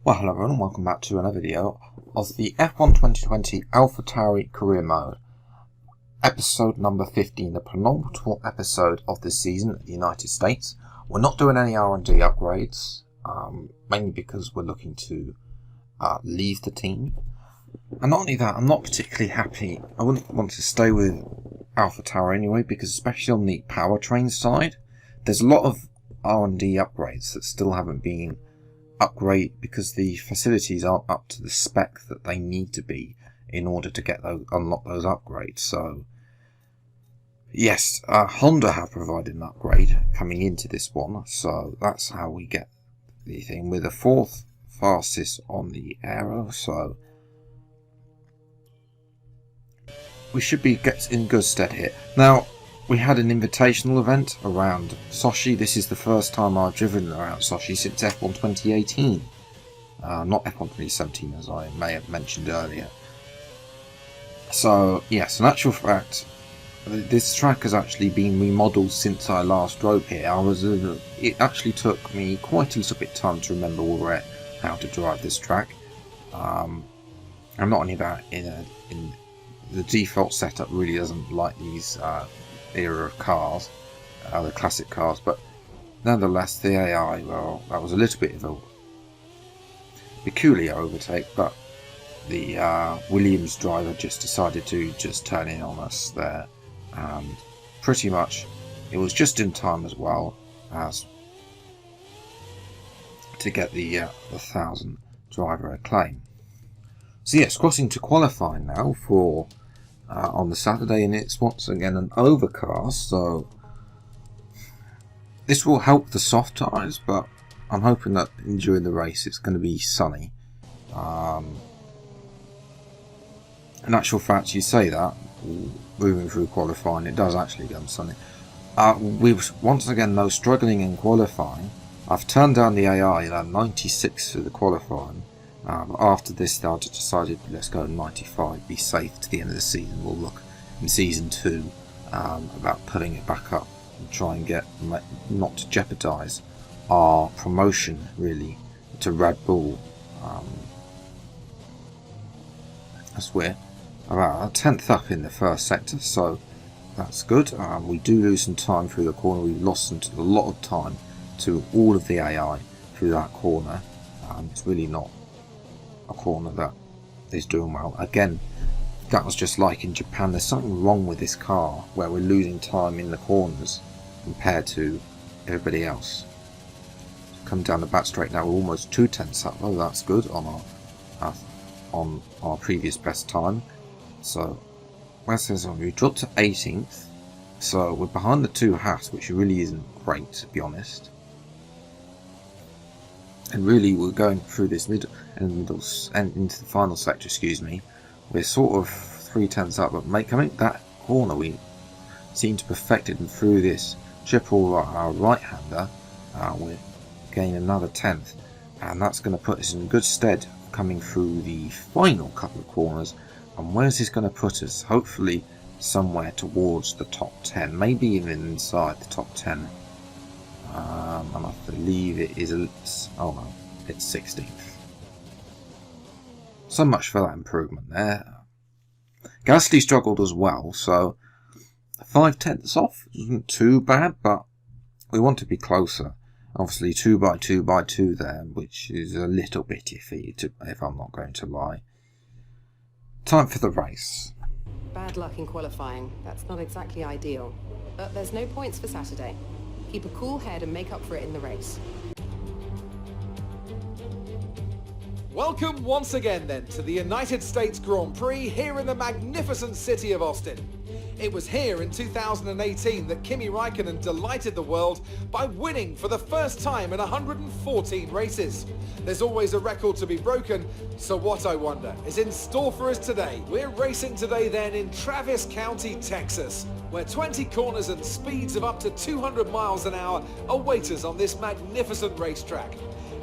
Well, hello everyone and welcome back to another video of the F1 2020 Alpha Tauri Career Mode, episode number 15, the penultimate episode of this season in the United States. We're not doing any R&D upgrades, mainly because we're looking to leave the team. And not only that, I'm not particularly happy. I wouldn't want to stay with Alpha Tauri anyway, because especially on the powertrain side, there's a lot of R&D upgrades that still haven't been upgrade because the facilities aren't up to the spec that they need to be in order to get those, unlock those upgrades. So yes, Honda have provided an upgrade coming into this one, so that's how we get the thing with the fourth fastest on the aero. So we should be in good stead here. Now, we had an invitational event around Sochi. This is the first time I've driven around Sochi since F1 2018. Not F1 2017, as I may have mentioned earlier. So, yes, in actual fact, this track has actually been remodeled since I last drove here. It actually took me quite a little bit of time to remember how to drive this track. And not only that, in the default setup really doesn't like these era of cars, the classic cars, but nonetheless the AI, well, that was a little bit of a peculiar overtake, but the Williams driver just decided to turn in on us there, and pretty much it was just in time as well as to get the 1,000 driver acclaim. So yes, crossing to qualifying now for on the Saturday, and it's once again an overcast, so this will help the soft tyres, but I'm hoping that during the race it's going to be sunny. In actual fact, you say that moving through qualifying, it does actually get sunny. We've once again though struggling in qualifying. I've turned down the AI at 96 for the qualifying. After this, I decided let's go 95, be safe to the end of the season. We'll look in season 2 about putting it back up and try and get not to jeopardise our promotion really to Red Bull. As we're about 10th up in the first sector, so that's good. We do lose some time through the corner. We've lost a lot of time to all of the AI through that corner. It's really not a corner that is doing well. Again, that was just like in Japan. There's something wrong with this car where we're losing time in the corners compared to everybody else. Come down the back straight now, we're almost 2/10 up. Oh, that's good on our previous best time. So where says we dropped to 18th, so we're behind the 2 Haas, which really isn't great, to be honest. And really, we're going through this middle and into the final sector. Excuse me. We're sort of 3/10 up, but coming that corner, we seem to perfect it, and through this triple right-hander, we're gaining another 10th, and that's going to put us in good stead coming through the final couple of corners. And where's this going to put us? Hopefully, somewhere towards the top 10, maybe even inside the top 10. And I believe it is, oh no, it's 16th. So much for that improvement there. Gasly struggled as well, so 5/10 off isn't too bad, but we want to be closer. Obviously 2x2 there, which is a little bit iffy, if I'm not going to lie. Time for the race. Bad luck in qualifying. That's not exactly ideal. But there's no points for Saturday. Keep a cool head and make up for it in the race. Welcome once again then to the United States Grand Prix here in the magnificent city of Austin. It was here in 2018 that Kimi Raikkonen delighted the world by winning for the first time in 114 races. There's always a record to be broken, so what I wonder is in store for us today. We're racing today then in Travis County, Texas, where 20 corners and speeds of up to 200 miles an hour await us on this magnificent racetrack.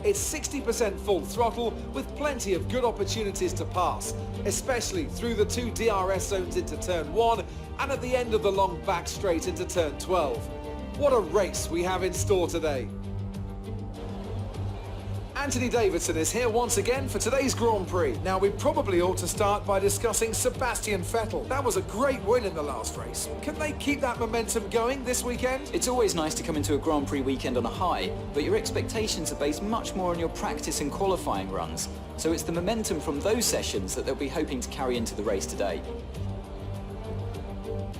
It's 60% full throttle with plenty of good opportunities to pass, especially through the 2 DRS zones into turn 1 and at the end of the long back straight into turn 12. What a race we have in store today. Anthony Davidson is here once again for today's Grand Prix. Now, we probably ought to start by discussing Sebastian Vettel. That was a great win in the last race. Can they keep that momentum going this weekend? It's always nice to come into a Grand Prix weekend on a high, but your expectations are based much more on your practice and qualifying runs. So it's the momentum from those sessions that they'll be hoping to carry into the race today.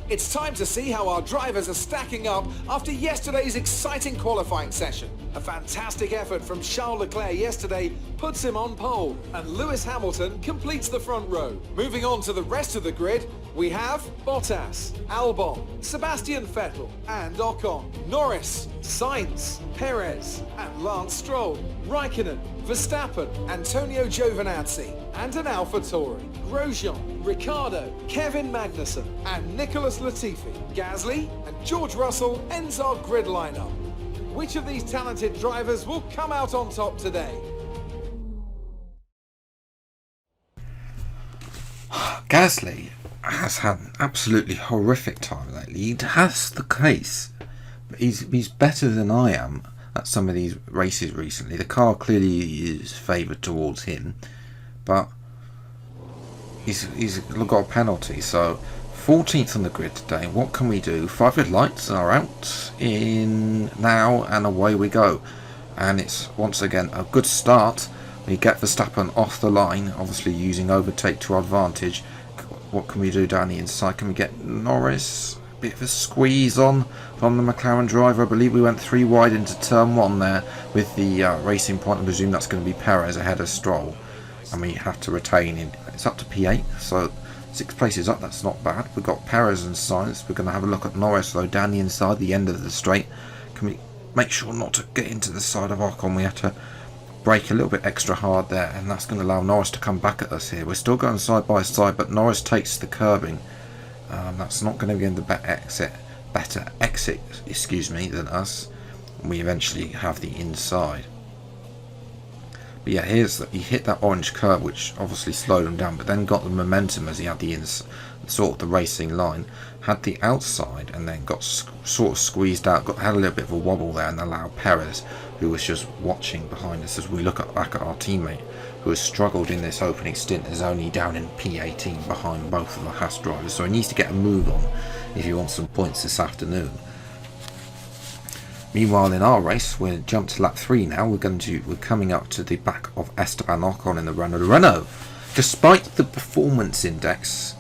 It's time to see how our drivers are stacking up after yesterday's exciting qualifying session. A fantastic effort from Charles Leclerc yesterday puts him on pole, and Lewis Hamilton completes the front row. Moving on to the rest of the grid, we have Bottas, Albon, Sebastian Vettel and Ocon, Norris, Sainz, Perez and Lance Stroll, Raikkonen, Verstappen, Antonio Giovinazzi and an AlphaTauri, Grosjean, Ricciardo, Kevin Magnussen and Nicholas Latifi. Gasly and George Russell ends our grid lineup. Which of these talented drivers will come out on top today? Gasly has had an absolutely horrific time lately. He has the case. But he's better than I am at some of these races recently. The car clearly is favoured towards him, but he's got a penalty. So 14th on the grid today. What can we do? 5 red lights are out in now, and away we go. And it's once again a good start. We get Verstappen off the line, obviously using overtake to our advantage. What can we do down the inside? Can we get Norris? A bit of a squeeze on from the McLaren driver. I believe we went 3 wide into turn 1 there with the racing point. I presume that's going to be Perez ahead of Stroll. And we have to retain him. It's up to P8, so 6 places up, that's not bad. We've got Perez and Sainz. We're going to have a look at Norris though, down the inside, the end of the straight. Can we make sure not to get into the side of Ocon? We have to brake a little bit extra hard there, and that's going to allow Norris to come back at us here. We're still going side by side, but Norris takes the curbing. That's not going to be in the better exit, than us. We eventually have the inside. But yeah, he hit that orange curve, which obviously slowed him down, but then got the momentum as he had the sort of the racing line, had the outside, and then got sort of squeezed out, had a little bit of a wobble there, and allowed Perez, who was just watching behind us as we look back at our teammate, who has struggled in this opening stint, is only down in P18 behind both of the Haas drivers, so he needs to get a move on if he wants some points this afternoon. Meanwhile, in our race, we're jumped to lap 3 now. We're coming up to the back of Esteban Ocon in the Renault. The Renault, despite the performance index,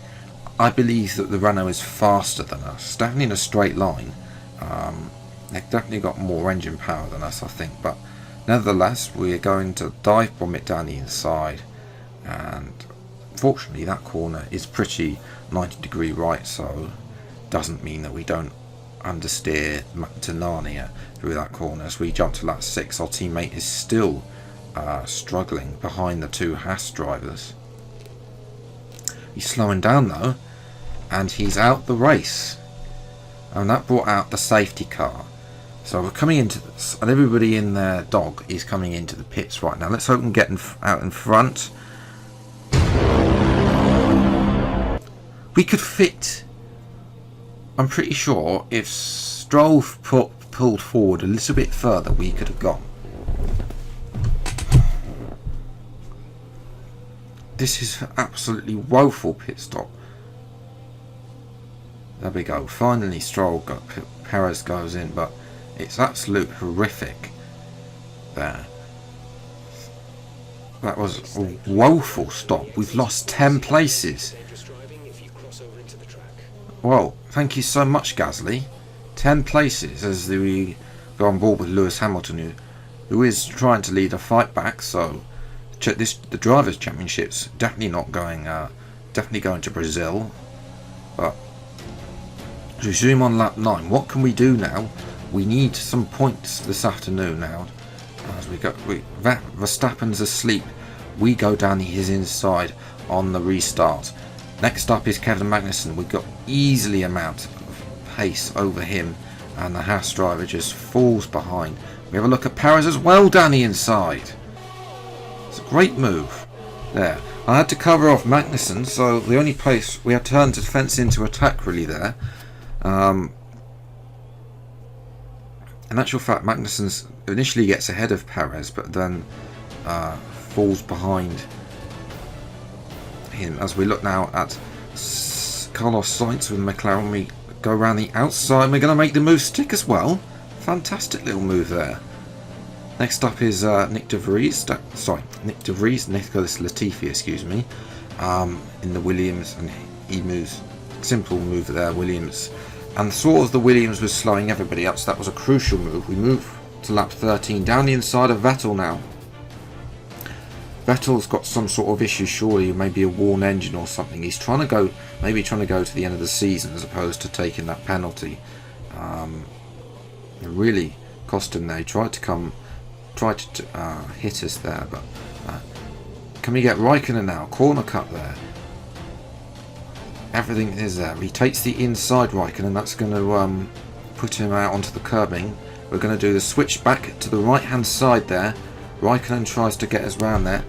I believe that the Renault is faster than us. Definitely in a straight line. They've definitely got more engine power than us, I think. But nevertheless, we're going to dive bomb it down the inside. And fortunately, that corner is pretty 90-degree right, so doesn't mean that we don't understeer to Narnia through that corner. As we jump to lap 6, our teammate is still struggling behind the 2 Haas drivers. He's slowing down though, and he's out the race, and that brought out the safety car. So we're coming into this, and everybody in their dog is coming into the pits right now. Let's hope we can get out in front. We could fit, I'm pretty sure, if Stroll pulled forward a little bit further, we could have gone. This is absolutely woeful pit stop. There we go. Finally, Perez goes in, but it's absolute horrific there. That was a woeful stop. We've lost 10 places. Well, thank you so much, Gasly. 10 places as we go on board with Lewis Hamilton, who is trying to lead a fight back. So the Drivers' Championships definitely going to Brazil. But to resume on lap 9, what can we do now? We need some points this afternoon now. As Verstappen's asleep, we go down his inside on the restart. Next up is Kevin Magnussen. We've got easily amount of pace over him, and the Haas driver just falls behind. We have a look at Perez as well down the inside. It's a great move there. I had to cover off Magnussen, so the only place we had turned defence into attack really there. In actual fact, Magnussen initially gets ahead of Perez, but then falls behind him. As we look now at Carlos Sainz with McLaren, we go around the outside. We're going to make the move stick as well. Fantastic little move there. Next up is Nick De Vries, Nicholas Latifi, excuse me, in the Williams, and he moves, simple move there, Williams. And sort of the Williams was slowing everybody up, so that was a crucial move. We move to lap 13, down the inside of Vettel now. Vettel's got some sort of issue, surely, maybe a worn engine or something. He's trying to go, maybe trying to go to the end of the season as opposed to taking that penalty. It really cost him there. He tried to hit us there, but can we get Raikkonen now? Corner cut there. Everything is there. He takes the inside Raikkonen. That's going to put him out onto the curbing. We're going to do the switch back to the right hand side there. Raikkonen tries to get us round there,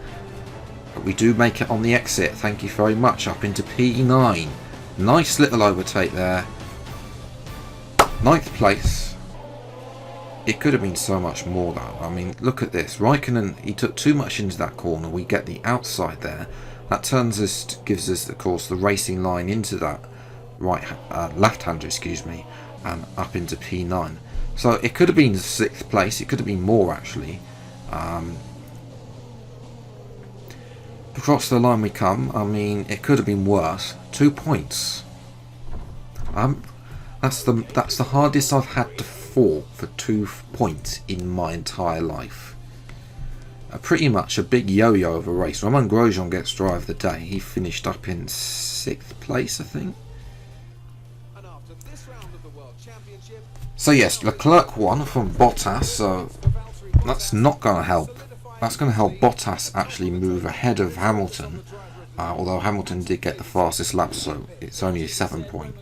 but we do make it on the exit. Thank you very much. Up into P9. Nice little overtake there. 9th place. It could have been so much more though. I mean, look at this. Raikkonen, he took too much into that corner. We get the outside there. That gives us, of course, the racing line into that left-hander, excuse me, and up into P9. So it could have been 6th place. It could have been more actually. Across the line we come. I mean, it could have been worse. 2 points. That's the hardest I've had to fall for 2 points in my entire life. Pretty much a big yo-yo of a race. Romain Grosjean gets drive of the day. He finished up in 6th place, I think. So yes, Leclerc won from Bottas, so that's not going to help. That's going to help Bottas actually move ahead of Hamilton, although Hamilton did get the fastest lap, so it's only a 7-point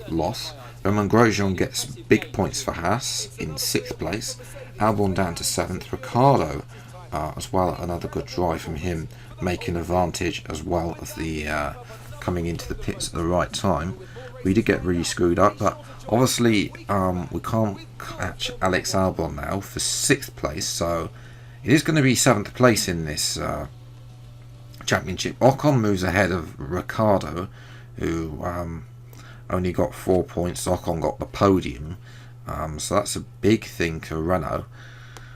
loss. Romain Grosjean gets big points for Haas in 6th place. Albon down to 7th. Ricciardo as well, another good drive from him, making advantage as well as the coming into the pits at the right time. We did get really screwed up, but obviously we can't catch Alex Albon now for 6th place, so it is going to be 7th place in this championship. Ocon moves ahead of Ricciardo, who only got 4 points. Ocon got the podium, so that's a big thing for Renault.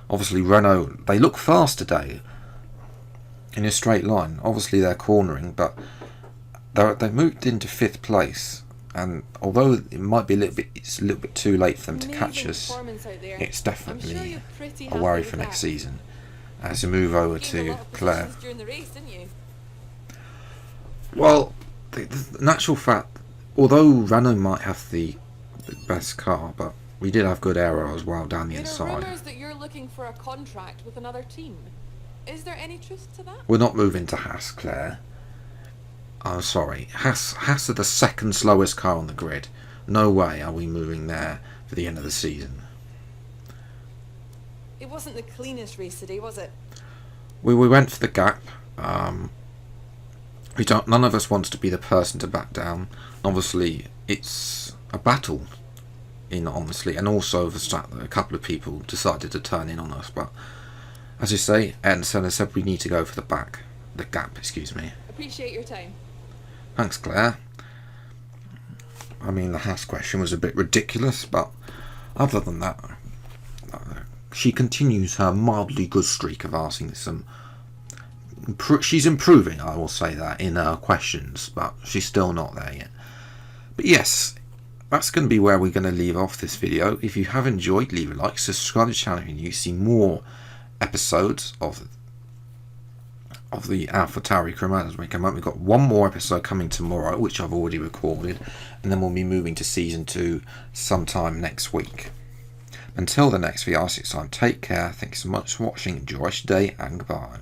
Obviously Renault, they look fast today in a straight line. Obviously they're cornering, but they moved into 5th place. And although it might be it's a little bit too late for them to catch us, it's definitely a worry for next season. As we move over to Claire. Well, the natural fact, although Renault might have the best car, but we did have good aero as well down the inside. There are rumours that you're looking for a contract with another team. Is there any truth to that? We're not moving to Haas, Claire. I'm sorry. Haas are the 2nd slowest car on the grid. No way are we moving there for the end of the season. It wasn't the cleanest race today, was it? We went for the gap. None of us wants to be the person to back down. Obviously, it's a battle. Honestly, and also the fact that a couple of people decided to turn in on us. But as you say, Ayrton Senna said we need to go for the gap. Excuse me. Appreciate your time. Thanks, Claire. I mean, the Haas question was a bit ridiculous, but other than that, she continues her mildly good streak of asking some. She's improving, I will say that, in her questions, but she's still not there yet. But yes, that's going to be where we're going to leave off this video. If you have enjoyed, leave a like, subscribe to the channel if you see more episodes of the Alpha Tauri Crew as we come up. We've got one more episode coming tomorrow, which I've already recorded, and then we'll be moving to season 2 sometime next week. Until the next video, take care. Thank you so much for watching. Enjoy your day, and goodbye.